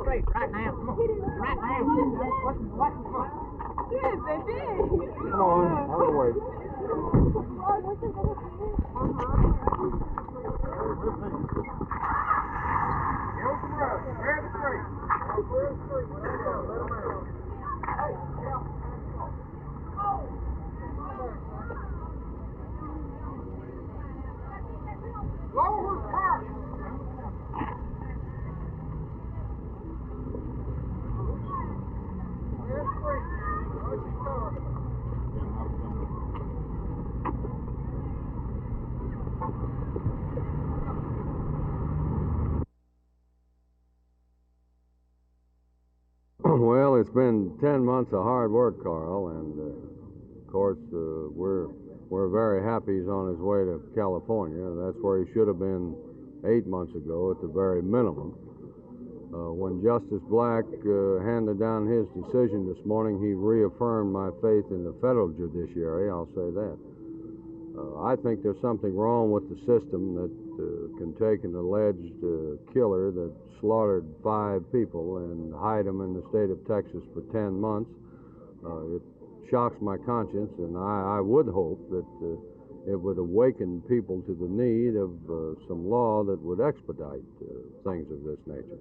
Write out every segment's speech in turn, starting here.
Straight, right now. Come on. Right now. What? Come on. Yes, baby. Come on, out of the way. Well, it's been 10 months of hard work, Carl, and of course we're very happy he's on his way to California. That's where he should have been 8 months ago at the very minimum. When Justice Black handed down his decision this morning, he reaffirmed my faith in the federal judiciary, I'll say that. I think there's something wrong with the system that can take an alleged killer that slaughtered 5 people and hide them in the state of Texas for 10 months. It shocks my conscience, and I would hope that it would awaken people to the need of some law that would expedite things of this nature.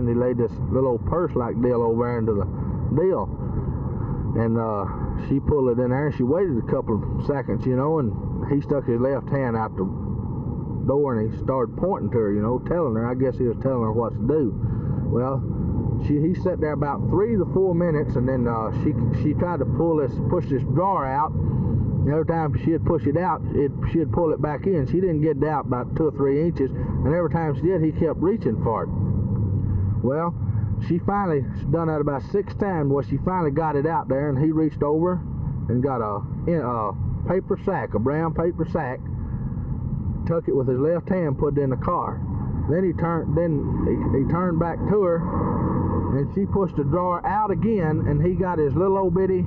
and he laid this little old purse-like deal over there into the deal. And she pulled it in there, and she waited a couple of seconds, you know, and he stuck his left hand out the door, and he started pointing to her, you know, telling her. I guess he was telling her what to do. Well, he sat there about 3 to 4 minutes, and then she tried to push this drawer out. And every time she'd push it out, she'd pull it back in. She didn't get it out about 2 or 3 inches, and every time she did, he kept reaching for it. Well, she finally done that about 6 times. Well, she finally got it out there, and he reached over and got a paper sack, a brown paper sack, took it with his left hand, put it in the car. Then he turned back to her, and she pushed the drawer out again, and he got his little old bitty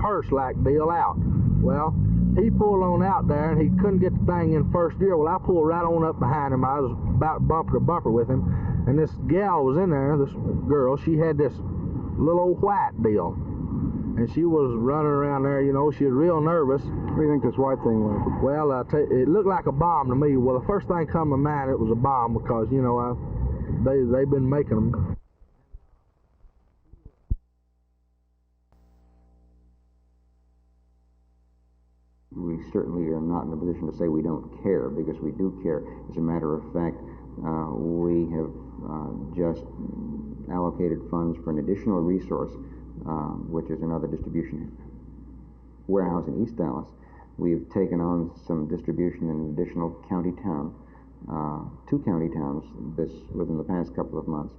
purse-like deal out. Well, he pulled on out there, and he couldn't get the thing in first gear. Well, I pulled right on up behind him. I was about bumper to bumper with him, and this gal was in there, this girl. She had this little old white deal, and she was running around there, you know. She was real nervous. What do you think this white thing was? Well, it looked like a bomb to me. Well, the first thing come to mind, it was a bomb, because, you know, they've been making them. We certainly are not in a position to say we don't care, because we do care. As a matter of fact, we have just allocated funds for an additional resource, which is another distribution warehouse in East Dallas. We've taken on some distribution in an additional county town, 2 county towns within the past couple of months.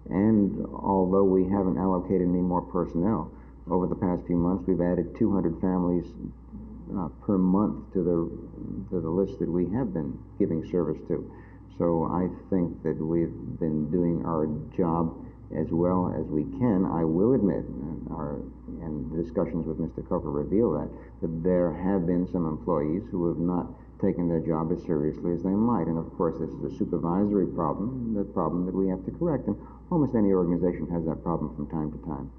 And although we haven't allocated any more personnel, over the past few months we've added 200 families per month to the list that we have been giving service to. So I think that we've been doing our job as well as we can. I will admit, and the discussions with Mr. Coker reveal that there have been some employees who have not taken their job as seriously as they might. And of course, this is a supervisory problem, the problem that we have to correct. And almost any organization has that problem from time to time.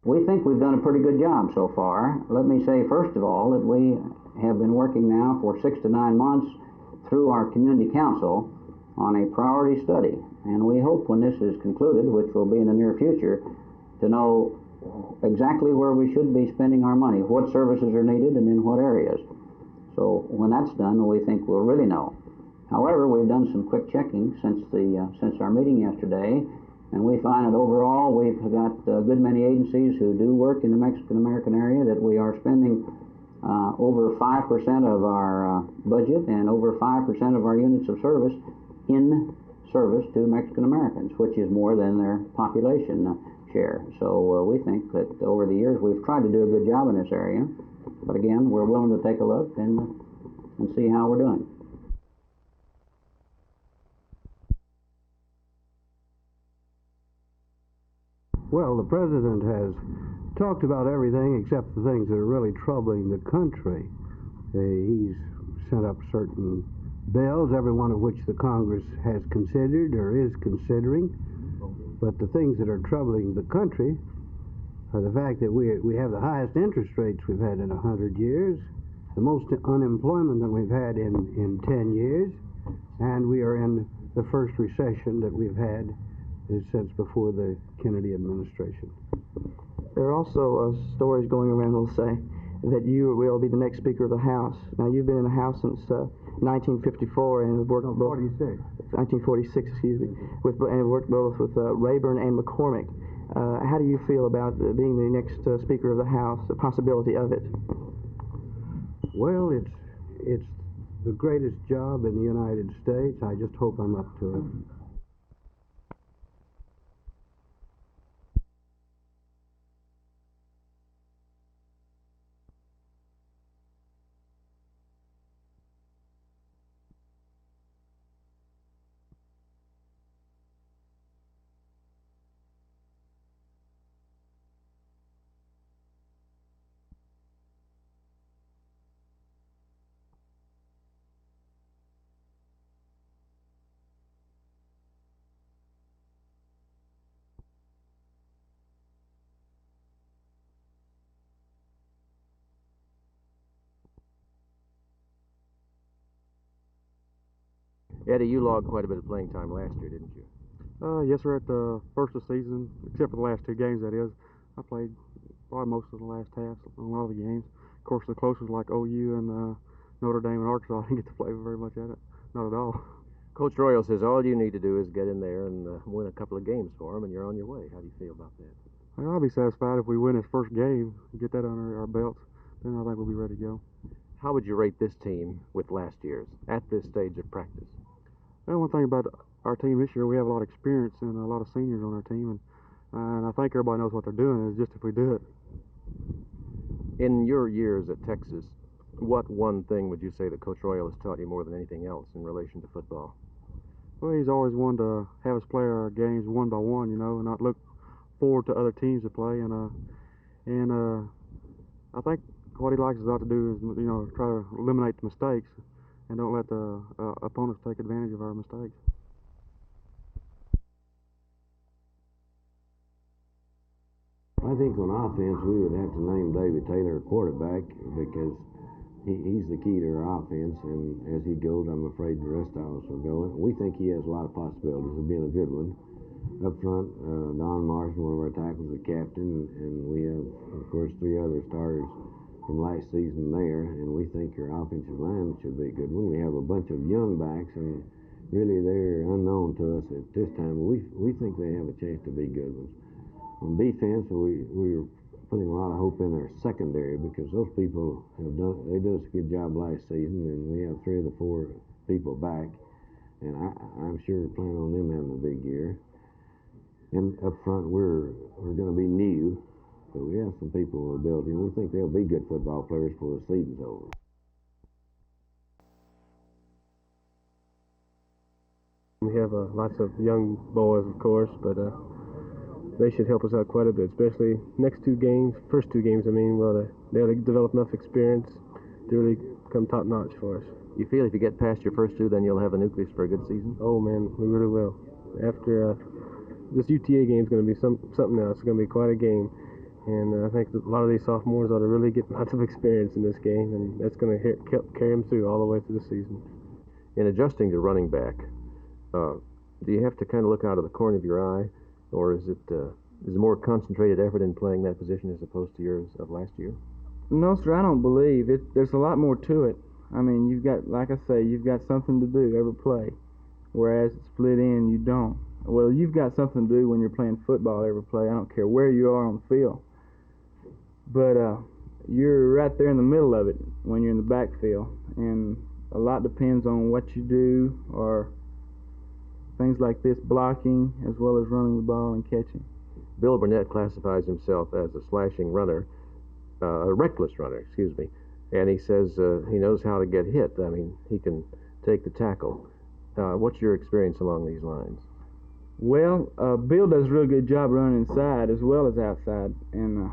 We think we've done a pretty good job so far. Let me say, first of all, that we have been working now for 6 to 9 months through our community council on a priority study. And we hope when this is concluded, which will be in the near future, to know exactly where we should be spending our money, what services are needed, and in what areas. So when that's done, we think we'll really know. However, we've done some quick checking since our meeting yesterday, and we find that overall we've got a good many agencies who do work in the Mexican-American area, that we are spending over 5% of our budget and over 5% of our units of service in service to Mexican-Americans, which is more than their population share. So we think that over the years we've tried to do a good job in this area. But again, we're willing to take a look and see how we're doing. Well, the president has talked about everything except the things that are really troubling the country. He's sent up certain bills, every one of which the Congress has considered or is considering. But the things that are troubling the country are the fact that we have the highest interest rates we've had in 100 years, the most unemployment that we've had in 10 years, and we are in the first recession that we've had since before the Kennedy administration. There are also stories going around, we'll say, that you will be the next Speaker of the House. Now, you've been in the House since 1954 and have worked both... 1946, excuse me. And worked both with Rayburn and McCormick. How do you feel about being the next Speaker of the House, the possibility of it? Well, it's the greatest job in the United States. I just hope I'm up to it. Eddie, you logged quite a bit of playing time last year, didn't you? Yes, sir. At the first of the season, except for the last 2 games, that is, I played probably most of the last half on a lot of the games. Of course, the closest like OU and Notre Dame and Arkansas, I didn't get to play very much at it. Not at all. Coach Royal says all you need to do is get in there and win a couple of games for him, and you're on your way. How do you feel about that? Well, I'll be satisfied if we win this first game, get that under our belts, then I think we'll be ready to go. How would you rate this team with last year's at this stage of practice? Well, one thing about our team this year, we have a lot of experience and a lot of seniors on our team, and I think everybody knows what they're doing. It's just if we do it. In your years at Texas, what one thing would you say that Coach Royal has taught you more than anything else in relation to football? Well, he's always wanted to have us play our games one by one, and not look forward to other teams to play. And I think what he likes us not to do is, try to eliminate the mistakes and don't let the opponents take advantage of our mistakes. I think on offense we would have to name David Taylor quarterback because he's the key to our offense, and as he goes, I'm afraid the rest of us will go. We think he has a lot of possibilities of being a good one. Up front, Don Marshall, one of our tackles, the captain, and we have, of course, 3 other starters from last season there, and we think our offensive line should be a good one. We have a bunch of young backs, and really they're unknown to us at this time, but we think they have a chance to be good ones. On defense, we're putting a lot of hope in our secondary because those people they did us a good job last season, and we have 3 of the 4 people back, and I'm sure planning on them having a big year. And up front, we're going to be new, but we have some people with ability, and we think they'll be good football players before the season's over. We have lots of young boys, of course, but they should help us out quite a bit, especially first two games, they'll develop enough experience to really come top-notch for us. You feel if you get past your first 2, then you'll have a nucleus for a good season? Oh, man, we really will. After this UTA game is going to be something else. It's going to be quite a game, and I think a lot of these sophomores ought to really get lots of experience in this game, and that's going to carry them through all the way through the season. In adjusting to running back, do you have to kind of look out of the corner of your eye, or is it more concentrated effort in playing that position as opposed to yours of last year? No, sir, I don't believe it. There's a lot more to it. I mean, you've got, like I say, you've got something to do every play, whereas it's split in, you don't. Well, you've got something to do when you're playing football every play. I don't care where you are on the field. But you're right there in the middle of it when you're in the backfield, and a lot depends on what you do or things like this, blocking as well as running the ball and catching. Bill Burnett classifies himself as a slashing runner, a reckless runner, excuse me, and he says he knows how to get hit. I mean, he can take the tackle. What's your experience along these lines? Well, Bill does a real good job running inside as well as outside, and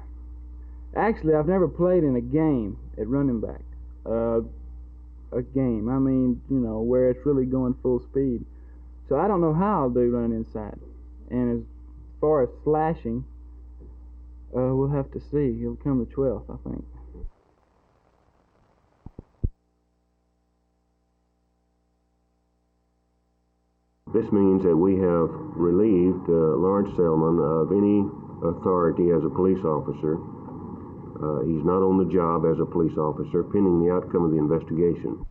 actually I've never played in a game at running back. A game, I mean, where it's really going full speed. So I don't know how I'll do running inside. And as far as slashing, we'll have to see. He'll come the 12th, I think. This means that we have relieved Lawrence Selman of any authority as a police officer. He's not on the job as a police officer, pending the outcome of the investigation.